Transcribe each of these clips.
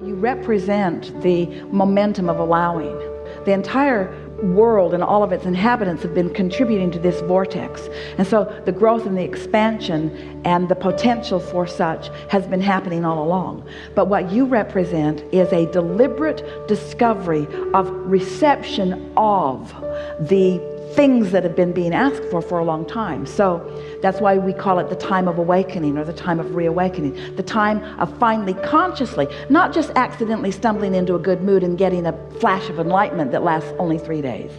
You represent the momentum of allowing. The entire world and all of its inhabitants have been contributing to this vortex. And so the growth and the expansion and the potential for such has been happening all along. But what you represent is a deliberate discovery of reception of the things that have been being asked for a long time. So that's why we call it the time of awakening, or the time of reawakening, the time of finally consciously, not just accidentally stumbling into a good mood and getting a flash of enlightenment that lasts only 3 days,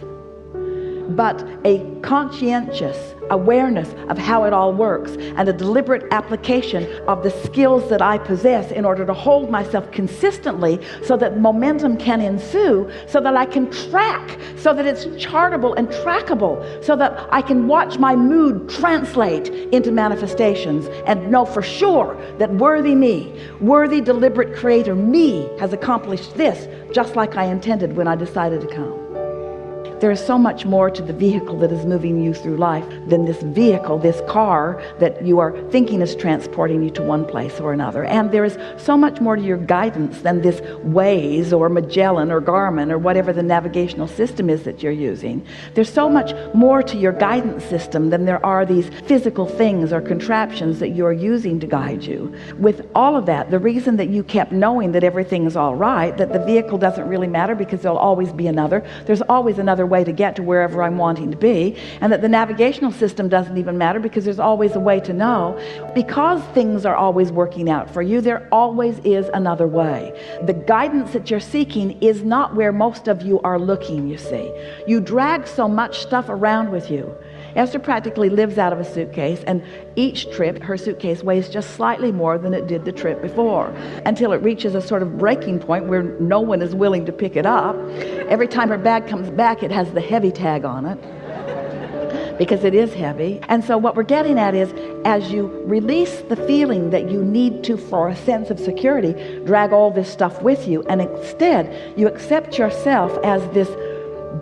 but a conscientious awareness of how it all works, and a deliberate application of the skills that I possess in order to hold myself consistently so that momentum can ensue, so that I can track, so that it's chartable and trackable, so that I can watch my mood translate into manifestations and know for sure that worthy me, worthy deliberate creator me has accomplished this just like I intended when I decided to come. There is so much more to the vehicle that is moving you through life than this vehicle, this car that you are thinking is transporting you to one place or another. And there is so much more to your guidance than this Waze or Magellan or Garmin or whatever the navigational system is that you're using. There's so much more to your guidance system than there are these physical things or contraptions that you're using to guide you. With all of that, the reason that you kept knowing that everything is all right, that the vehicle doesn't really matter because there'll always be another, there's always another way to get to wherever I'm wanting to be, and that the navigational system doesn't even matter because there's always a way to know. Because things are always working out for you, there always is another way. The guidance that you're seeking is not where most of you are looking, you see. You drag so much stuff around with you. Esther practically lives out of a suitcase, and each trip her suitcase weighs just slightly more than it did the trip before, until it reaches a sort of breaking point where no one is willing to pick it up. Every time her bag comes back, it has the heavy tag on it, because it is heavy. And so what we're getting at is, as you release the feeling that you need to, for a sense of security, drag all this stuff with you, and instead you accept yourself as this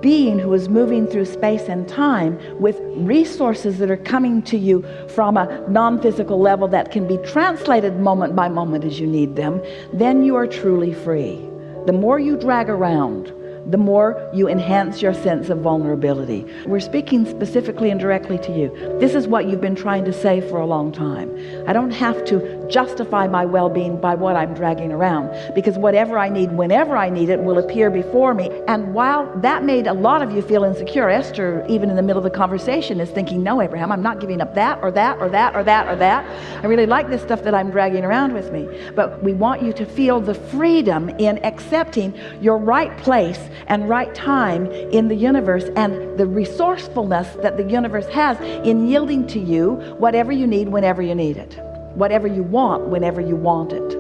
being who is moving through space and time with resources that are coming to you from a non-physical level that can be translated moment by moment as you need them, then you are truly free. The more you drag around, the more you enhance your sense of vulnerability. We're speaking specifically and directly to you. This is what you've been trying to say for a long time. I don't have to justify my well-being by what I'm dragging around, because whatever I need, whenever I need it, will appear before me. And while that made a lot of you feel insecure, Esther, even in the middle of the conversation, is thinking, no, Abraham, I'm not giving up that or that or that or that or that. I really like this stuff that I'm dragging around with me. But we want you to feel the freedom in accepting your right place and right time in the universe, and the resourcefulness that the universe has in yielding to you whatever you need whenever you need it, whatever you want whenever you want it.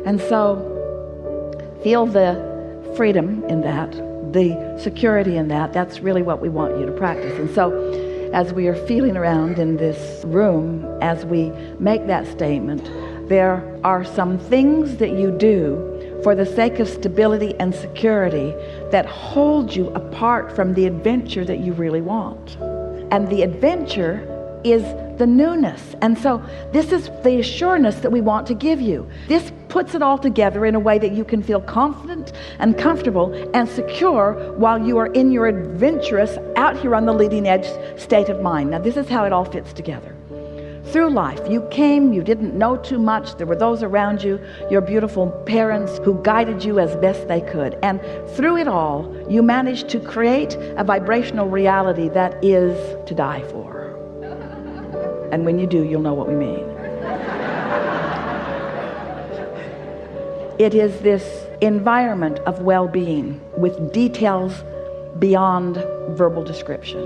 And so feel the freedom in that, the security in that. That's really what we want you to practice. And so as we are feeling around in this room, as we make that statement, there are some things that you do for the sake of stability and security that hold you apart from the adventure that you really want. And the adventure is the newness. And so this is the assurance that we want to give you. This puts it all together in a way that you can feel confident and comfortable and secure while you are in your adventurous, out here on the leading edge state of mind. Now, this is how it all fits together. Through life, you came, you didn't know too much, there were those around you, your beautiful parents who guided you as best they could, and through it all you managed to create a vibrational reality that is to die for. And when you do, you'll know what we mean. It is this environment of well-being with details beyond verbal description.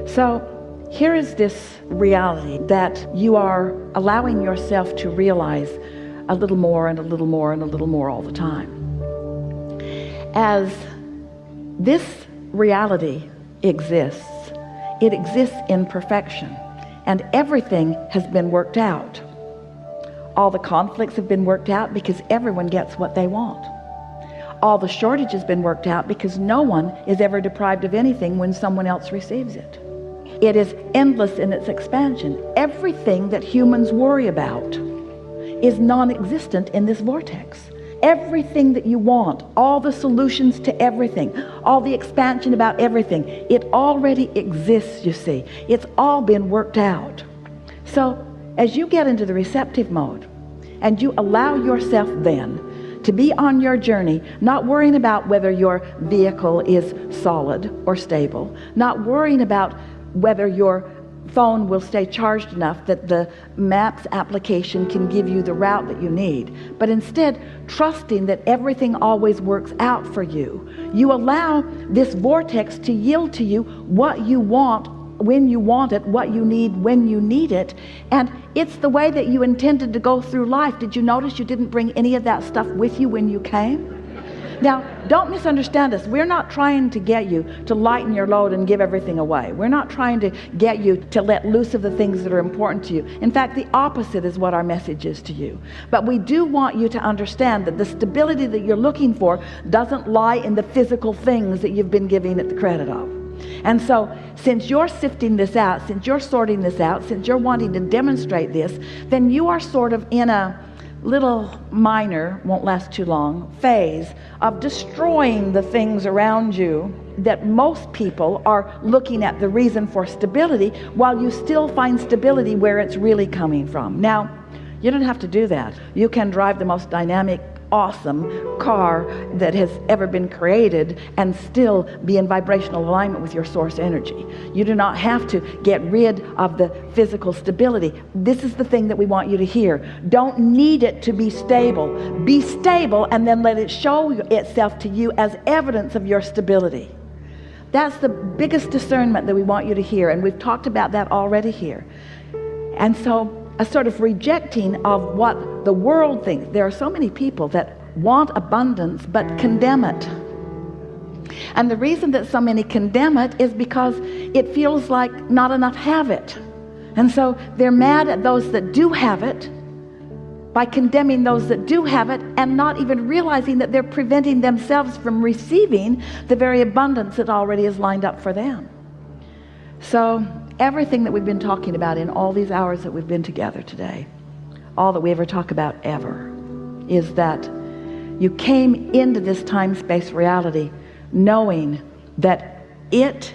So here is this reality that you are allowing yourself to realize a little more and a little more and a little more all the time. As this reality exists, it exists in perfection, and everything has been worked out. All the conflicts have been worked out because everyone gets what they want. All the shortage has been worked out because no one is ever deprived of anything when someone else receives it. It is endless in its expansion. Everything that humans worry about is non-existent in this vortex. everything that you want, all the solutions to everything, all the expansion about everything, it already exists, you see. It's all been worked out. So as you get into the receptive mode and you allow yourself then to be on your journey, not worrying about whether your vehicle is solid or stable, not worrying about whether your phone will stay charged enough that the maps application can give you the route that you need, but instead trusting that everything always works out for you. You allow this vortex to yield to you what you want when you want it, what you need when you need it, and it's the way that you intended to go through life. Did you notice you didn't bring any of that stuff with you when you came? Now, don't misunderstand us. We're not trying to get you to lighten your load and give everything away. We're not trying to get you to let loose of the things that are important to you. In fact, the opposite is what our message is to you. But we do want you to understand that the stability that you're looking for doesn't lie in the physical things that you've been giving it the credit of. And so, since you're sifting this out, since you're sorting this out, since you're wanting to demonstrate this, then you are sort of in a little minor, won't last too long, phase of destroying the things around you that most people are looking at the reason for stability, while you still find stability where it's really coming from. Now, you don't have to do that. You can drive the most dynamic, awesome car that has ever been created and still be in vibrational alignment with your source energy. You do not have to get rid of the physical stability. This is the thing that we want you to hear. Don't need it to be stable. Be stable and then let it show itself to you as evidence of your stability. That's the biggest discernment that we want you to hear, and we've talked about that already here. And so a sort of rejecting of what the world thinks. There are so many people that want abundance but condemn it. And the reason that so many condemn it is because it feels like not enough have it. And so they're mad at those that do have it by condemning those that do have it, and not even realizing that they're preventing themselves from receiving the very abundance that already is lined up for them. So everything that we've been talking about in all these hours that we've been together today, all that we ever talk about ever, is that you came into this time-space reality knowing that it,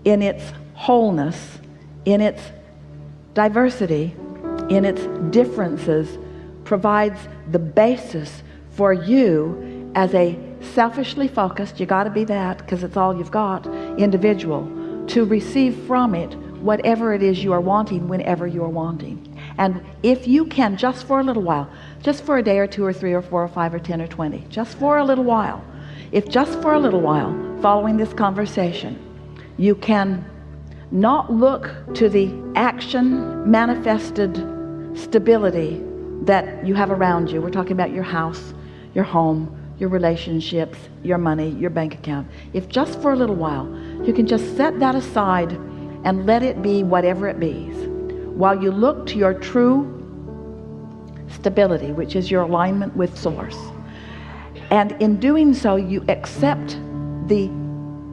in its wholeness, in its diversity, in its differences, provides the basis for you as a selfishly focused, you got to be that because it's all you've got, individual, to receive from it whatever it is you are wanting whenever you are wanting. And if you can, just for a little while, just for a day or two or three or four or five or 10 or 20, just for a little while, if just for a little while following this conversation you can not look to the action manifested stability that you have around you. We're talking about your house, your home, your relationships, your money, your bank account. If just for a little while you can just set that aside and let it be whatever it be, while you look to your true stability, which is your alignment with source. And in doing so, you accept the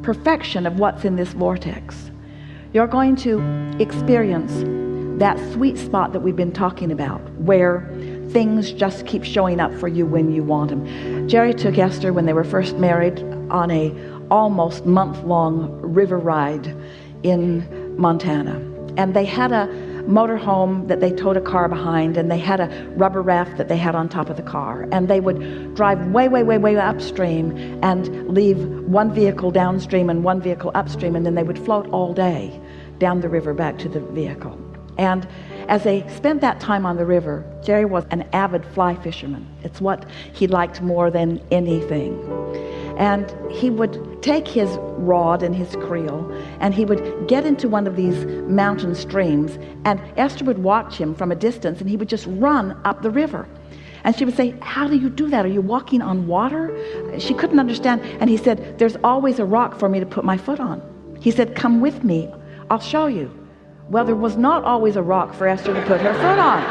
perfection of what's in this vortex. You're going to experience that sweet spot that we've been talking about, where things just keep showing up for you when you want them. Jerry took Esther, when they were first married, on a almost month-long river ride in Montana. And they had a motorhome that they towed a car behind, and they had a rubber raft that they had on top of the car. And they would drive way, way, way, way upstream and leave one vehicle downstream and one vehicle upstream, and then they would float all day down the river back to the vehicle. And as they spent that time on the river, Jerry was an avid fly fisherman. It's what he liked more than anything. And he would take his rod and his creel, and he would get into one of these mountain streams, and Esther would watch him from a distance, and he would just run up the river. And she would say, "How do you do that? Are you walking on water?" She couldn't understand. And he said, "There's always a rock for me to put my foot on." He said, "Come with me, I'll show you." Well, there was not always a rock for Esther to put her foot on.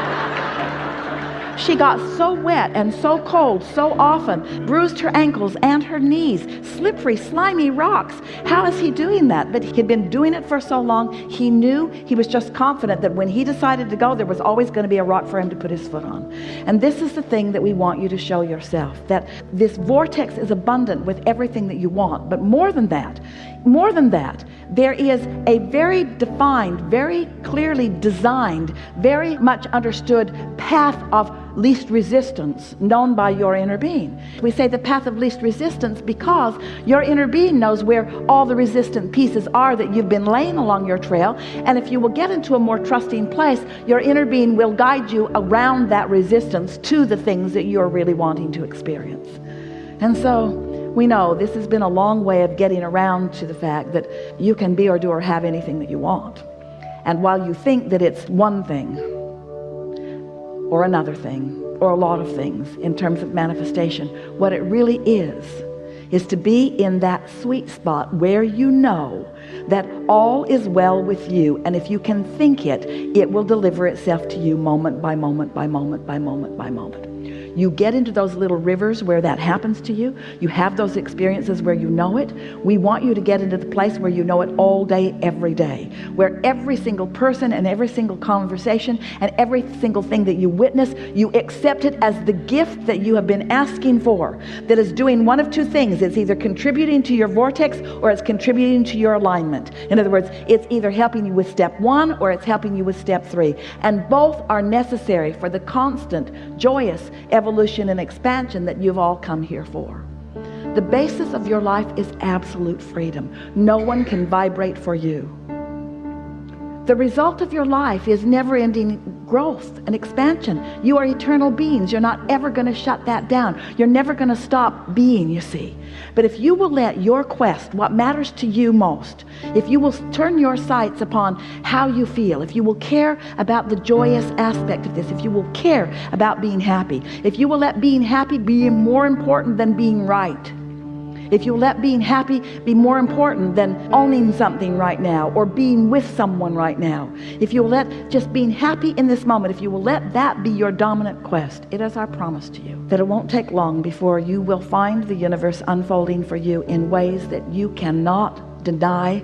She got so wet and so cold so often, bruised her ankles and her knees, slippery, slimy rocks. How is he doing that? But he'd been doing it for so long, he knew, he was just confident that when he decided to go, there was always going to be a rock for him to put his foot on. And this is the thing that we want you to show yourself, that this vortex is abundant with everything that you want. But more than that, there is a very defined, very clearly designed, very much understood path of least resistance known by your inner being. We say the path of least resistance because your inner being knows where all the resistant pieces are that you've been laying along your trail. And if you will get into a more trusting place, your inner being will guide you around that resistance to the things that you're really wanting to experience. And so we know this has been a long way of getting around to the fact that you can be or do or have anything that you want. And while you think that it's one thing or another thing or a lot of things in terms of manifestation, what it really is to be in that sweet spot where you know that all is well with you, and if you can think it, it will deliver itself to you moment by moment by moment by moment by moment. You get into those little rivers where that happens to you. You have those experiences where you know it. We want you to get into the place where you know it all day, every day, where every single person and every single conversation and every single thing that you witness, you accept it as the gift that you have been asking for, that is doing one of two things. It's either contributing to your vortex or it's contributing to your alignment. In other words, it's either helping you with step 1 or it's helping you with step 3. And both are necessary for the constant, joyous evolution and expansion that you've all come here for. The basis of your life is absolute freedom. No one can vibrate for you. The result of your life is never-ending growth and expansion. You are eternal beings. You're not ever going to shut that down. You're never going to stop being, you see. But if you will let your quest, what matters to you most, if you will turn your sights upon how you feel, if you will care about the joyous aspect of this, if you will care about being happy, if you will let being happy be more important than being right, if you let being happy be more important than owning something right now or being with someone right now, if you will let just being happy in this moment, if you will let that be your dominant quest, it is our promise to you that it won't take long before you will find the universe unfolding for you in ways that you cannot deny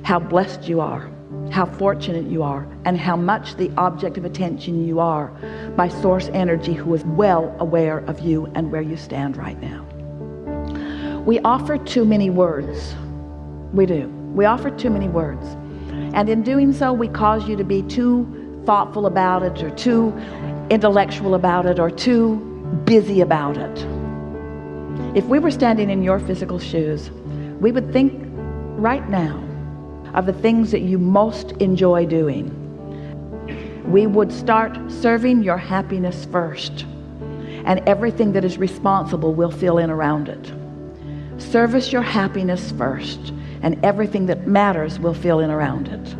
how blessed you are, how fortunate you are, and how much the object of attention you are by source energy who is well aware of you and where you stand right now. We offer too many words. We do. We offer too many words. And in doing so, we cause you to be too thoughtful about it, or too intellectual about it, or too busy about it. If we were standing in your physical shoes, we would think right now of the things that you most enjoy doing. We would start serving your happiness first, and everything that is responsible will fill in around it. Service your happiness first, and everything that matters will fill in around it.